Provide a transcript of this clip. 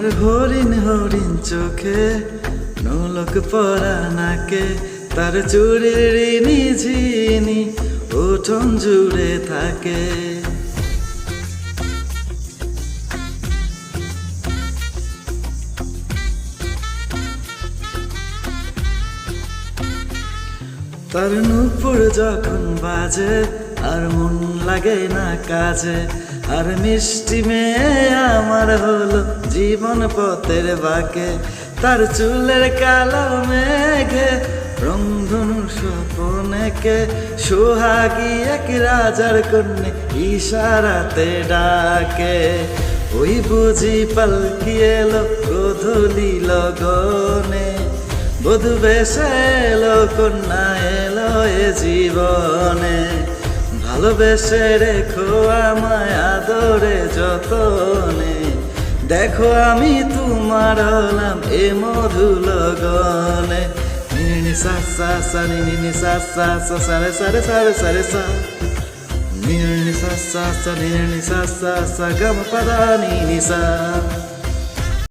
তার হরিণ হরিণ চোখে নোলক পরা নাকে, তার চুড়ির রিনি ঝিনি উঠোন জুড়ে থাকে। তার নূপুর যখন বাজে আর মন লাগে না কাজে, আর মিষ্টি মেয়ে আমার হলো জীবন পথের বাঁকে। তার চুলের কালো মেঘে রংধনু স্বপনেকে, সোহাগী এক রাজার কন্যে ইশারাতে ডাকে। ওই বুঝি পালকি এলো গোধূলি লগনে, বধূ বেশে এলো কন্যা এলো এ জীবনে। ভালোবেসে রেখো আমায় আদরে যতনে, দেখো আমি তোমার হলাম এ মধু লগনে। নিনি সা সা সা নিনি সা সা সা সারে সারে সারে সারে সা, নিনি সা সা সা নিনি সা সা সা গম পদা নিনি সা।